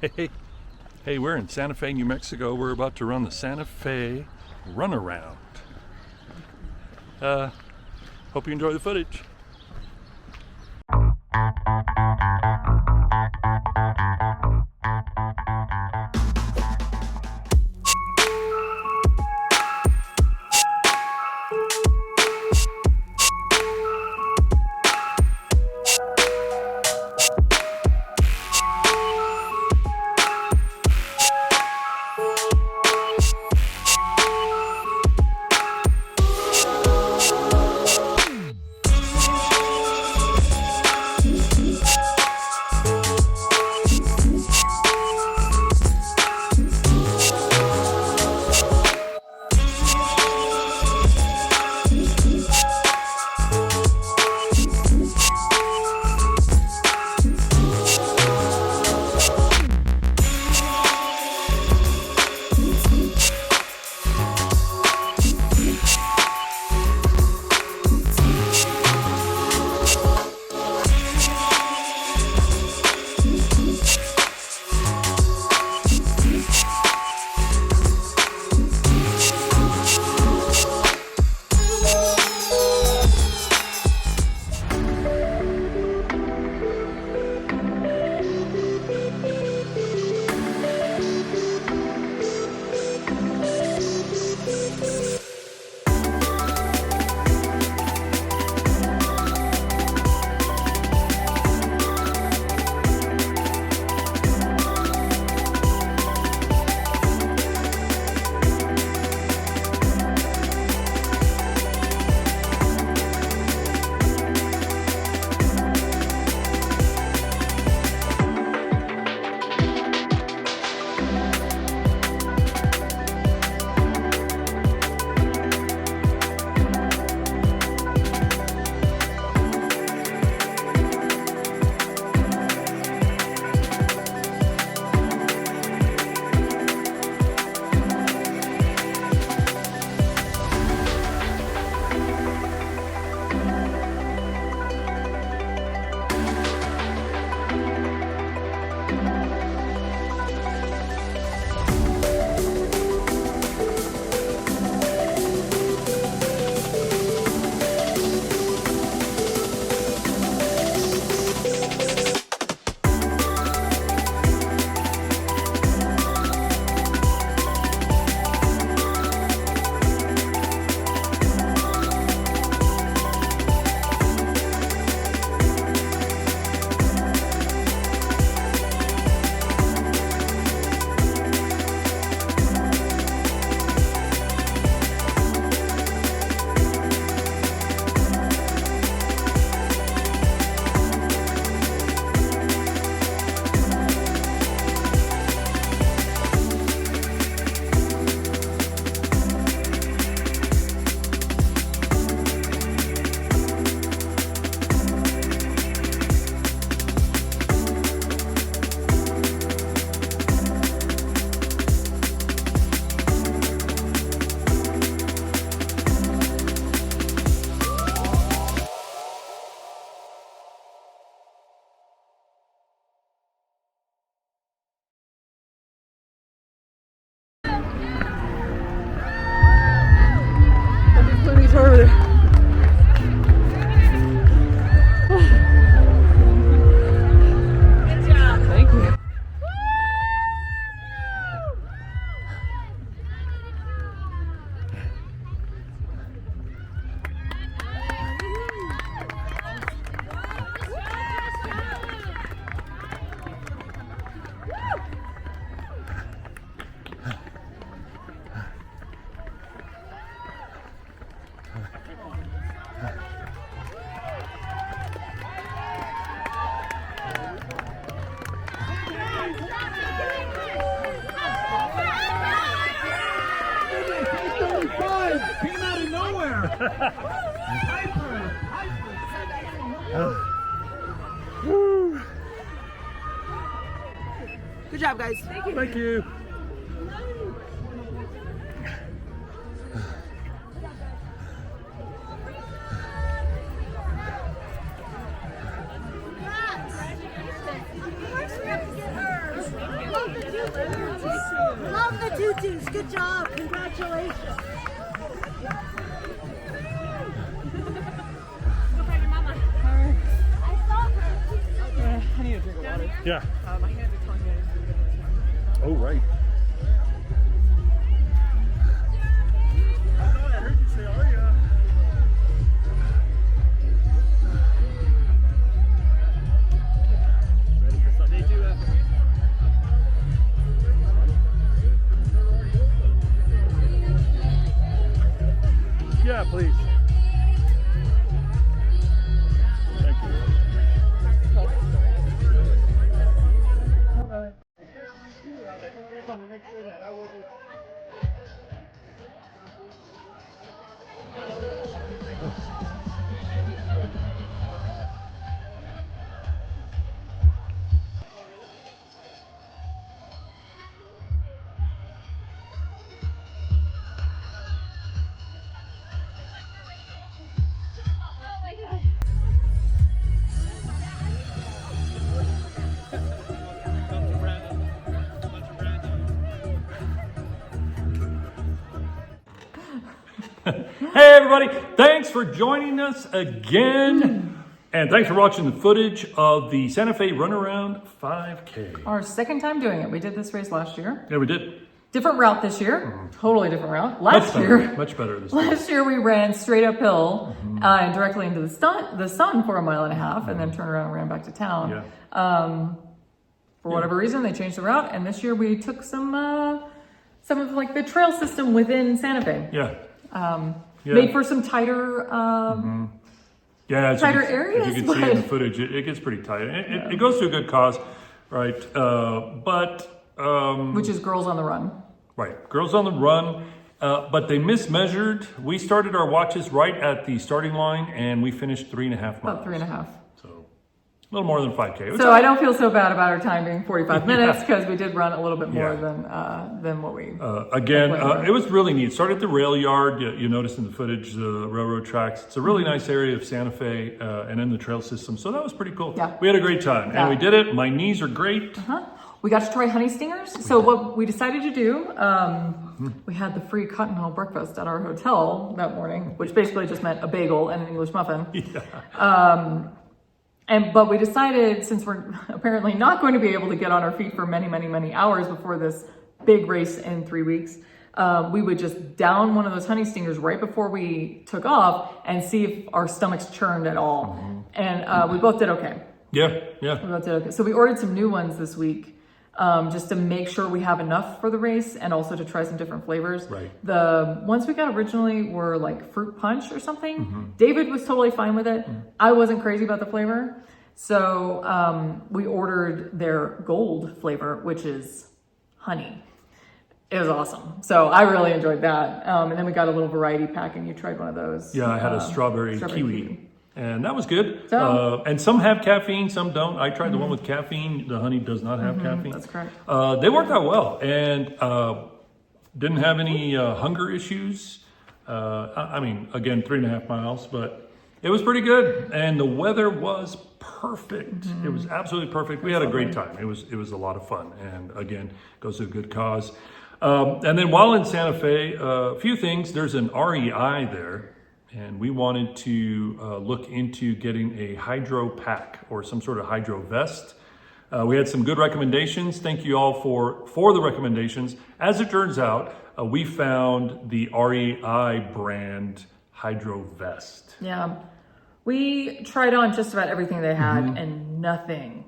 Hey, hey, we're in Santa Fe, New Mexico. We're about to run the Santa Fe Runaround. Hope you enjoy the footage. Over there. Good job. Thank you. Came out of nowhere. Good job, guys. Thank you. Congratulations. Love the tutus. Good job. Congratulations. Go find your mama. I saw her. I need a drink of water. Yeah. My hands are telling me I didn't do good this morning. Oh, right. I know I heard you say, oh yeah. Ready for Sunday too? Yeah, please. Thank you. Hey everybody, thanks for joining us again. And thanks for watching the footage of the Santa Fe Runaround 5K. Our second time doing it. We did this race last year. Yeah, we did. Different route this year. Totally different route. Much better this time. Last year we ran straight uphill and directly into the sun for a mile and a half, and then turned around and ran back to town. Yeah. For whatever reason, they changed the route, and this year we took some of like the trail system within Santa Fe. Yeah. Yeah. Made for some tighter. Yeah, tighter as areas, you can see in the but- footage, it gets pretty tight. It goes to a good cause, right? Which is Girls on the Run. Right, Girls on the Run, but they mismeasured. We started our watches right at the starting line, and we finished 3.5 miles. About 3.5. So a little more than 5K. So I don't feel so bad about our time being 45 minutes Yeah. because we did run a little bit more Yeah. than what we. It was really neat. Started at the rail yard. You noticed in the footage the railroad tracks. It's a really nice area of Santa Fe, and in the trail system. So that was pretty cool. Yeah. We had a great time, Yeah. and we did it. My knees are great. We got to try honey stingers. So what we decided to do, we had the free continental breakfast at our hotel that morning, which basically just meant a bagel and an English muffin. Yeah. But we decided, since we're apparently not going to be able to get on our feet for many, many, many hours before this big race in 3 weeks, we would just down one of those honey stingers right before we took off and see if our stomachs churned at all. And we both did okay. Yeah. Yeah. We both did okay. So we ordered some new ones this week. Just to make sure we have enough for the race and also to try some different flavors. Right. The ones we got originally were like fruit punch or something. David was totally fine with it. I wasn't crazy about the flavor. So we ordered their gold flavor, which is honey. It was awesome. So I really enjoyed that. And then we got a little variety pack and you tried one of those. Yeah, I had a strawberry kiwi. And that was good. So- and some have caffeine, some don't. I tried the one with caffeine. The honey does not have caffeine. That's correct. They worked out well and didn't have any hunger issues. I mean, again, 3.5 miles, but it was pretty good. And the weather was perfect. It was absolutely perfect. We had a great time. It was a lot of fun. And again, goes to a good cause. And then while in Santa Fe, a few things. There's an REI there. And we wanted to look into getting a hydro pack or some sort of hydro vest. We had some good recommendations. Thank you all for the recommendations. As it turns out, we found the REI brand hydro vest. Yeah. We tried on just about everything they had and nothing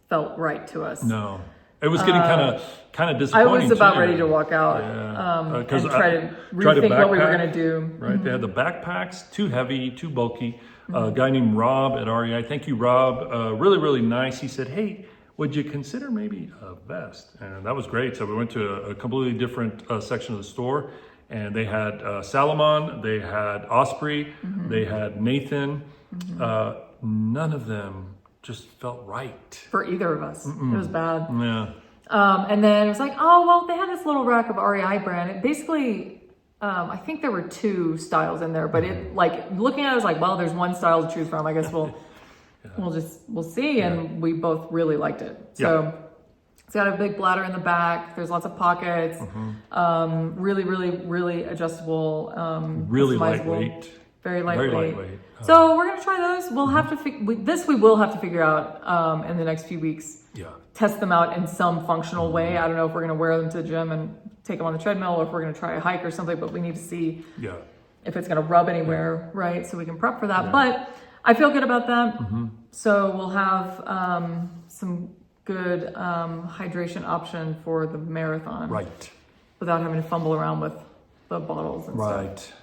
felt right to us. No. It was getting kind of I disappointing. was about too. ready to walk out Yeah. and 'Cause try to rethink what we were going to do. Right, they had the backpacks, too heavy, too bulky. A guy named Rob at REI, thank you, Rob. Really, really nice. He said, "Hey, would you consider maybe a vest?" And that was great. So we went to a completely different section of the store, and they had Salomon, they had Osprey, they had Nathan. None of them just felt right. For either of us. It was bad. Yeah. And then it was like, oh, well, they had this little rack of REI brand. It basically, I think there were 2 styles in there, but it like looking at it, I was like, well, there's one style to choose from. I guess we'll see. And we both really liked it. So It's got a big bladder in the back. There's lots of pockets. Really, really, really adjustable. Really customizable. lightweight. Very lightweight. Very lightweight. So we're gonna try those. We'll have to we will have to figure out in the next few weeks. Yeah. Test them out in some functional way. I don't know if we're gonna wear them to the gym and take them on the treadmill, or if we're gonna try a hike or something. But we need to see if it's gonna rub anywhere, right? So we can prep for that. Yeah. But I feel good about that. So we'll have some good hydration option for the marathon, Right. without having to fumble around with the bottles and stuff. Right.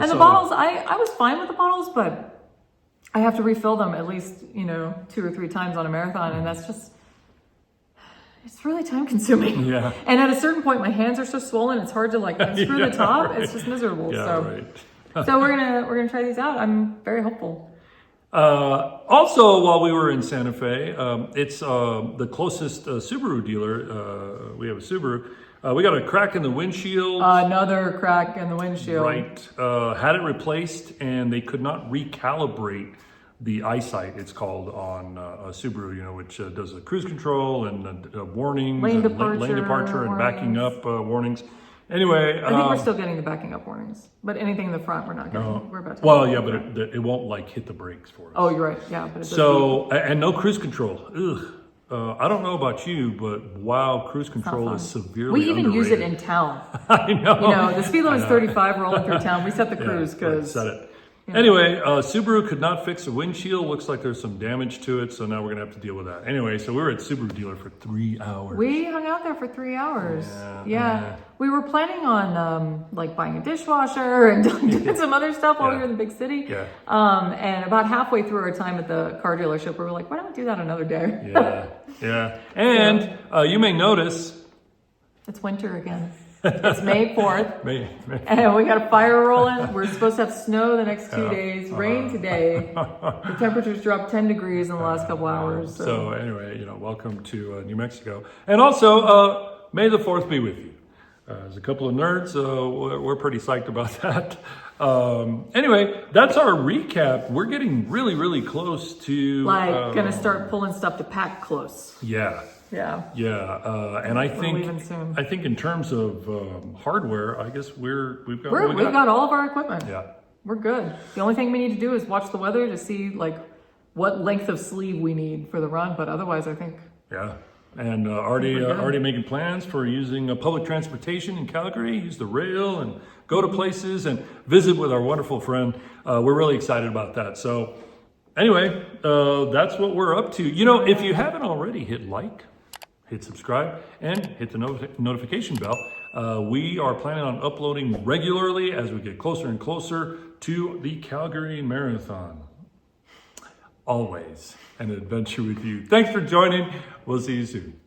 And the bottles, I was fine with the bottles, but I have to refill them at least, 2 or 3 times on a marathon. And that's just, it's really time consuming. Yeah. And at a certain point, my hands are so swollen, it's hard to unscrew Yeah, the top. right. It's just miserable. Yeah, So, right. so we're gonna try these out. I'm very hopeful. Also, while we were in Santa Fe, it's the closest Subaru dealer. We have a Subaru. We got a crack in the windshield. Another crack in the windshield. Right. Had it replaced, and they could not recalibrate the eyesight, it's called, on a Subaru, which does a cruise control and warnings, Lane and departure lane departure and backing warnings. up warnings. Anyway, I think we're still getting the backing up warnings, but anything in the front, we're not getting. no. We're about to. Well, yeah, but it won't hit the brakes for us. Oh, you're right. Yeah, but it does So, and no cruise control. Ugh. I don't know about you, but wow, cruise control is severely We even use it underrated. in town. I know. The speed limit's 35 rolling through town. We set the cruise Right, because set it. Anyway, Subaru could not fix the windshield. Looks like there's some damage to it, so now we're gonna have to deal with that. Anyway, so we were at Subaru dealer for 3 hours. we hung out there for 3 hours. Yeah. We were planning on buying a dishwasher and doing some other stuff while we were in the big city. Yeah. And about halfway through our time at the car dealership, we were like, why don't we do that another day? Yeah. And you may notice. It's winter again. It's May 4th. May. And we got a fire rolling. We're supposed to have snow the next 2 days, rain today. The temperatures dropped 10 degrees in the last couple hours. So anyway, welcome to New Mexico. And also, May the 4th be with you. As a couple of nerds, we're pretty psyched about that. Anyway, that's our recap. We're getting really, really close to... gonna start pulling stuff to pack close. Yeah. Yeah. Yeah, and I leaving soon. think in terms of hardware, I guess we've got what we We've got all of our equipment. Yeah. We're good. The only thing we need to do is watch the weather to see what length of sleeve we need for the run. But otherwise, I think. Yeah, and already making plans for using public transportation in Calgary. Use the rail and go to places and visit with our wonderful friend. We're really excited about that. So anyway, that's what we're up to. If you haven't already, hit like. Hit subscribe and hit the notification bell. We are planning on uploading regularly as we get closer and closer to the Calgary Marathon. Always an adventure with you. Thanks for joining. We'll see you soon.